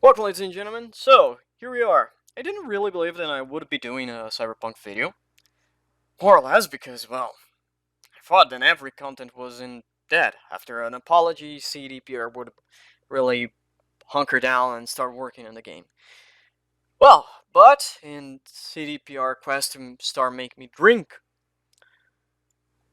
Welcome, ladies and gentlemen. So, here we are. I didn't really believe that I would be doing a Cyberpunk video. More or less because, well, I thought that every content was in dead. After an apology, CDPR would really hunker down and start working on the game. Well, but in CDPR quest to start make me drink.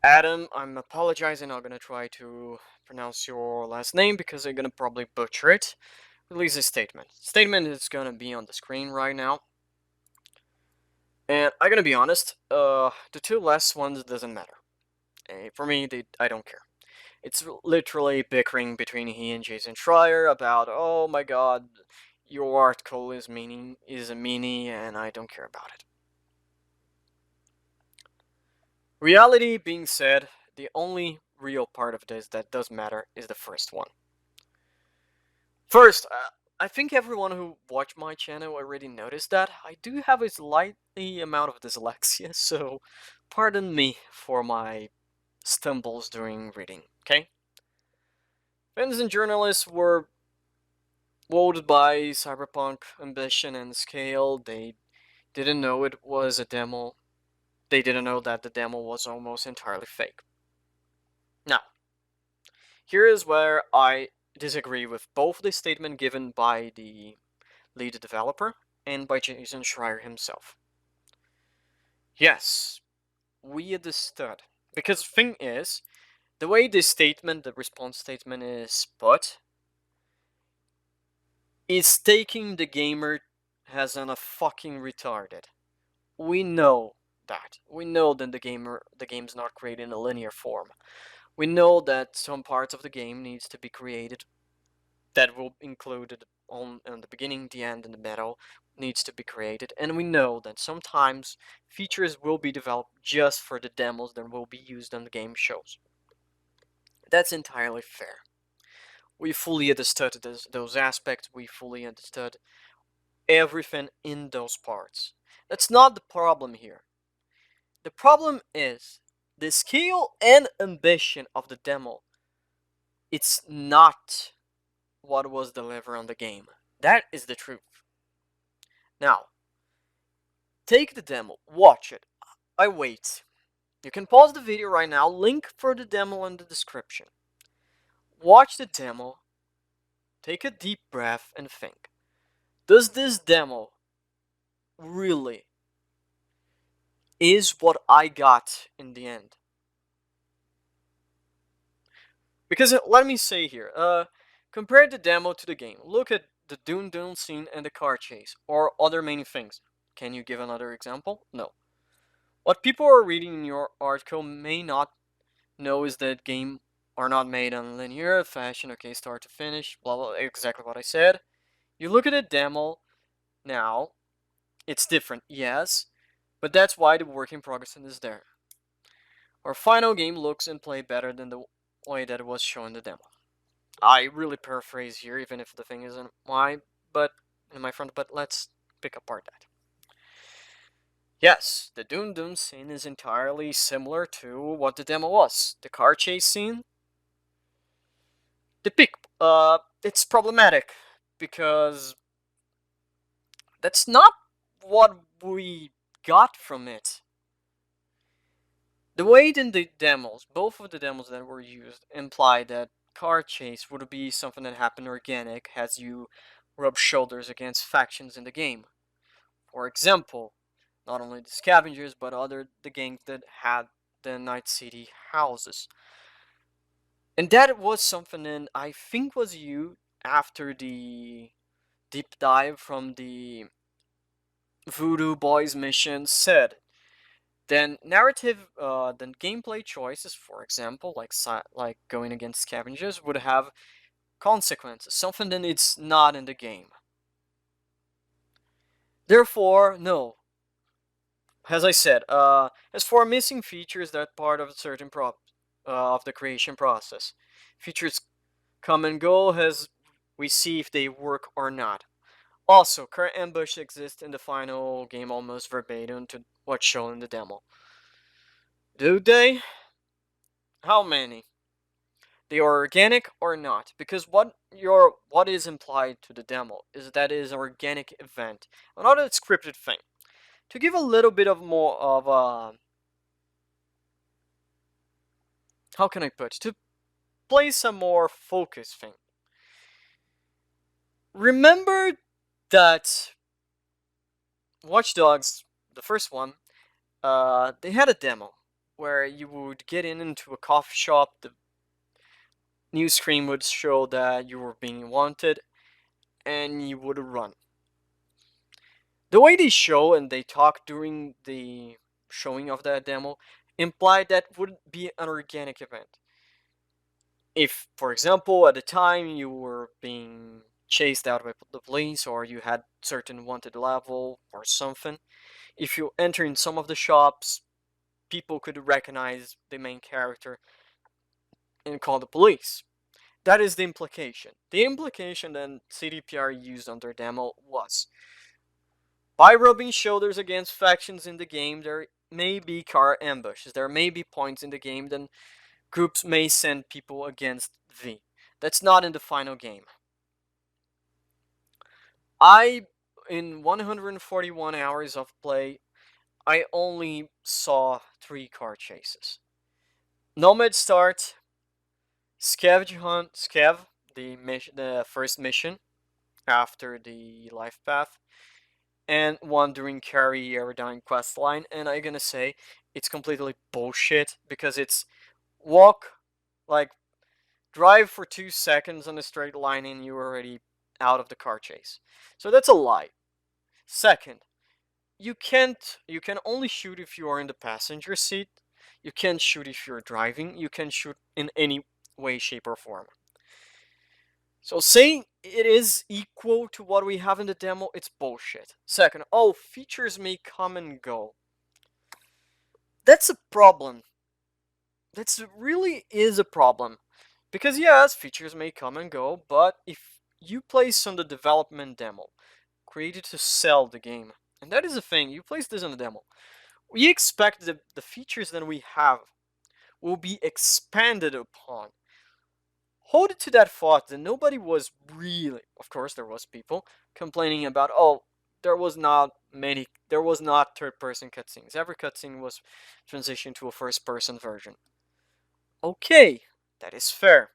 Adam, I'm apologizing. I'm gonna try to pronounce your last name because I'm gonna probably butcher it. Release a statement. Statement is gonna be on the screen right now. And I'm gonna be honest, the two last ones doesn't matter. For me, I don't care. It's literally bickering between he and Jason Schreier about, oh my god, your article is a meanie, and I don't care about it. Reality being said, the only real part of this that does matter is the first one. First, I think everyone who watched my channel already noticed that I do have a slightly amount of dyslexia, so pardon me for my stumbles during reading, okay? Fans and journalists were wowed by Cyberpunk ambition and scale. They didn't know it was a demo. They didn't know that the demo was almost entirely fake. Now, here is where I disagree with both the statement given by the lead developer and by Jason Schreier himself. Yes, we understood. Because the thing is, the way this statement, the response statement is put, is taking the gamer as a fucking retarded. We know that. We know that the game's not created in a linear form. We know that some parts of the game needs to be created that will include on the beginning, the end, and the middle needs to be created, and we know that sometimes features will be developed just for the demos that will be used on the game shows. That's entirely fair. We fully understood those aspects, we fully understood everything in those parts. That's not the problem here. The problem is the scale and ambition of the demo. It's not what was delivered on the game. That is the truth. Now, take the demo, watch it. I wait. You can pause the video right now, link for the demo in the description. Watch the demo, take a deep breath and think. Does this demo really is what I got in the end? Because let me say here, compare the demo to the game. Look at the Dune scene and the car chase, or other many things. Can you give another example? No. What people are reading in your article may not know is that game are not made on linear fashion, okay, start to finish, blah blah, exactly what I said. You look at the demo now, it's different, yes, but that's why the work in progress is there. Our final game looks and play better than the way that it was shown in the demo. I really paraphrase here, even if the thing isn't in my front, but let's pick apart that. Yes, the Dune scene is entirely similar to what the demo was. The car chase scene, it's problematic because that's not what we got from it. The way in the demos, both of the demos that were used, imply that car chase would be something that happened organic as you rub shoulders against factions in the game. For example, not only the scavengers, but the gangs that had the Night City houses. And that was something that I think was you after the deep dive from the Voodoo Boys mission said. Then then gameplay choices, for example, like going against scavengers, would have consequences, something that it's not in the game. Therefore, no. As I said, as for missing features, that part of a certain of the creation process. Features come and go as we see if they work or not. Also, current ambush exists in the final game almost verbatim to what's shown in the demo. Do they? How many? They are organic or not, because what is implied to the demo is that it is an organic event, not a scripted thing. To give a little bit of more of a, how can I put, to place a more focused thing. Remember that Watch Dogs, the first one, they had a demo where you would get into a coffee shop. The new screen would show that you were being wanted, and you would run. The way they show and they talk during the showing of that demo implied that would be an organic event. If, for example, at the time you were being chased out by the police or you had certain wanted level or something, if you enter in some of the shops, people could recognize the main character and call the police. That is the implication. The implication that CDPR used on their demo was, by rubbing shoulders against factions in the game, there may be car ambushes. There may be points in the game that groups may send people against V. That's not in the final game. In 141 hours of play, I only saw 3 car chases. Nomad Start, Scavenge Hunt, the first mission after the life path, and one during Carrie Aerodyne questline, and I'm gonna say it's completely bullshit because it's walk, like, drive for 2 seconds on a straight line and you're already out of the car chase. So that's a lie. Second, you can only shoot if you are in the passenger seat. You can't shoot if you're driving. You can shoot in any way, shape, or form. So saying it is equal to what we have in the demo, it's bullshit. Second, oh, features may come and go. That's a problem. That really is a problem. Because yes, features may come and go, but if you place on the development demo, created to sell the game, and that is the thing, you place this on the demo, we expect the features that we have will be expanded upon. Hold it to that thought that nobody was really, of course there was people complaining about, oh, there was not third person cutscenes. Every cutscene was transitioned to a first person version. Okay, that is fair.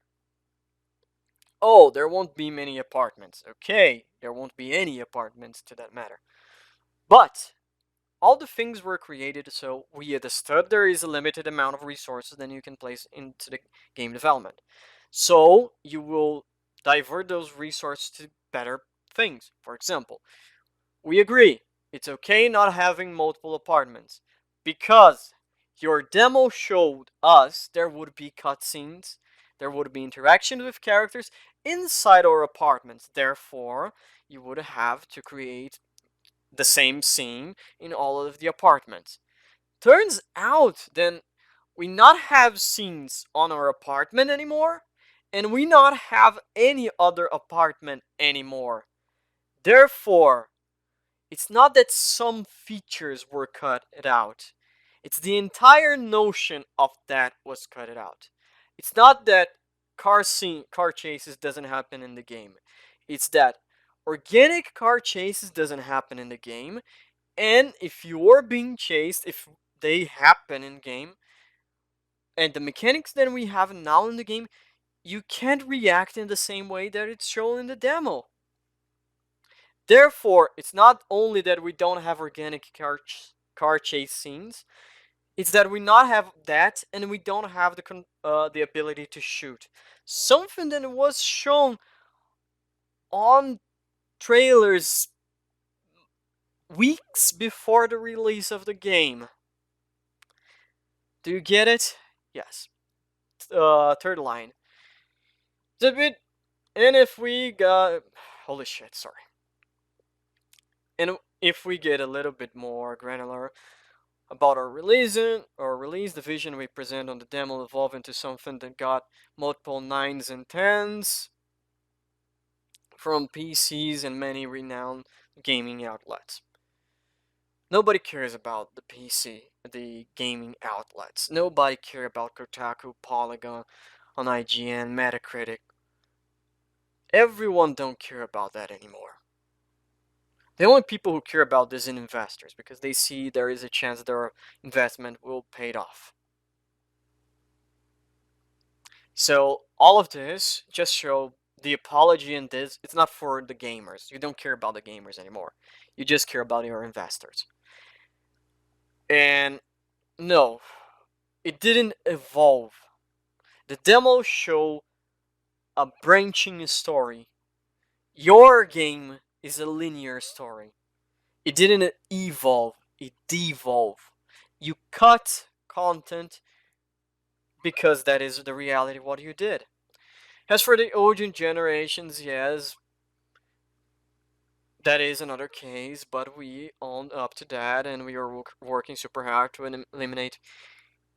Oh, there won't be many apartments. Okay, there won't be any apartments to that matter. But all the things were created so we understood there is a limited amount of resources that you can place into the game development. So you will divert those resources to better things. For example, we agree it's okay not having multiple apartments because your demo showed us there would be cutscenes, there would be interactions with characters inside our apartments. Therefore, you would have to create the same scene in all of the apartments. Turns out then we not have scenes on our apartment anymore, and we not have any other apartment anymore. Therefore, it's not that some features were cut out. It's the entire notion of that was cut out. It's not that car chases doesn't happen in the game. It's that organic car chases doesn't happen in the game, and if you're being chased, if they happen in game, and the mechanics that we have now in the game, you can't react in the same way that it's shown in the demo. Therefore, it's not only that we don't have organic car chase scenes, it's that we not have that, and we don't have the ability to shoot. Something that was shown on trailers weeks before the release of the game. Do you get it? Yes. Third line. It's a bit, and if we got, holy shit, sorry. And if we get a little bit more granular about our release, the vision we present on the demo evolved into something that got multiple 9s and 10s from PCs and many renowned gaming outlets. Nobody cares about the gaming outlets. Nobody cares about Kotaku, Polygon, on IGN, Metacritic. Everyone don't care about that anymore. The only people who care about this are investors, because they see there is a chance their investment will pay off. So all of this just show the apology in this. It's not for the gamers. You don't care about the gamers anymore. You just care about your investors. And no, it didn't evolve. The demo show a branching story. Your game is a linear story. It didn't evolve, it devolved. You cut content because that is the reality of what you did. As for the older generations, yes, that is another case, but we own up to that, and we are working super hard to eliminate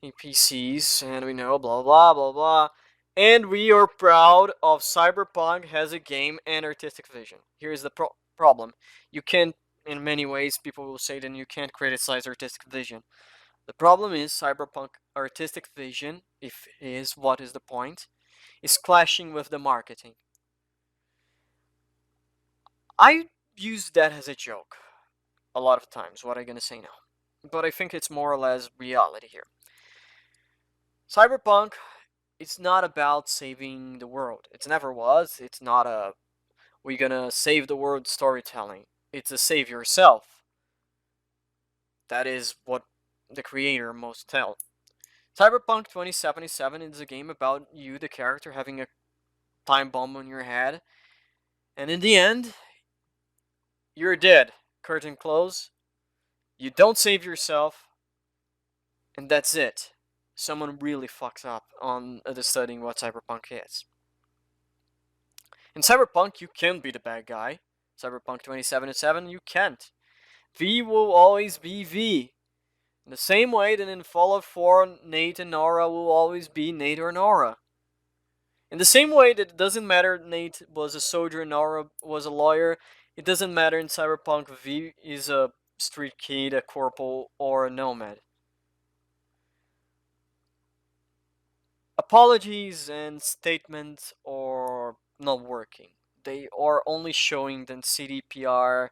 NPCs, and we know blah blah blah blah. And we are proud of Cyberpunk as a game and artistic vision. Here's the problem. You can't, in many ways, people will say then you can't criticize artistic vision. The problem is Cyberpunk artistic vision, if is what is the point, is clashing with the marketing. I use that as a joke a lot of times, what I'm gonna say now. But I think it's more or less reality here. Cyberpunk, it's not about saving the world. It never was. It's not a we gonna save the world storytelling. It's a save yourself. That is what the creator most tell. Cyberpunk 2077 is a game about you, the character, having a time bomb on your head. And in the end, you're dead. Curtain close. You don't save yourself. And that's it. Someone really fucks up on studying what Cyberpunk is. In Cyberpunk, you can be the bad guy. Cyberpunk 2077, you can't. V will always be V. In the same way that in Fallout 4, Nate and Nora will always be Nate or Nora. In the same way that it doesn't matter Nate was a soldier and Nora was a lawyer, it doesn't matter in Cyberpunk V is a street kid, a corporal, or a nomad. Apologies and statements are not working. They are only showing that CDPR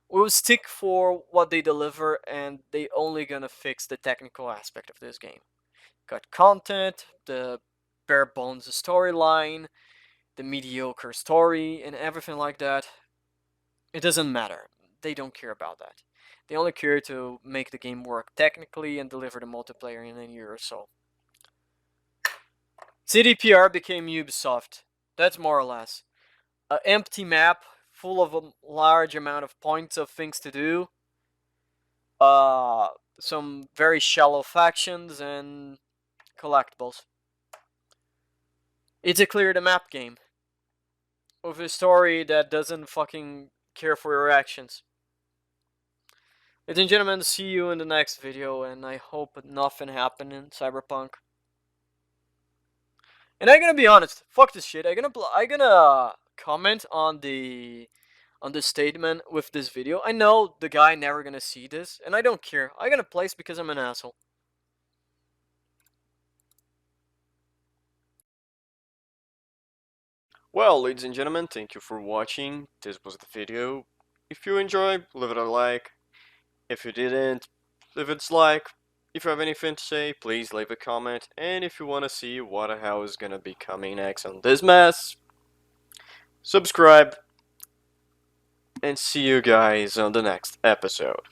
will stick for what they deliver, and they only gonna fix the technical aspect of this game. Cut content, the bare bones storyline, the mediocre story, and everything like that. It doesn't matter. They don't care about that. They only care to make the game work technically and deliver the multiplayer in a year or so. CDPR became Ubisoft. That's more or less. An empty map full of a large amount of points of things to do. Some very shallow factions and collectibles. It's a clear the map game. With a story that doesn't fucking care for your actions. Ladies and gentlemen, see you in the next video, and I hope nothing happened in Cyberpunk. And I'm gonna be honest, fuck this shit. I'm gonna comment on the statement with this video. I know the guy never gonna see this, and I don't care. I'm gonna place because I'm an asshole. Well, ladies and gentlemen, thank you for watching. This was the video. If you enjoyed, leave it a like. If you didn't, leave a dislike. If you have anything to say, please leave a comment. And if you want to see what the hell is gonna be coming next on this mess, subscribe. And see you guys on the next episode.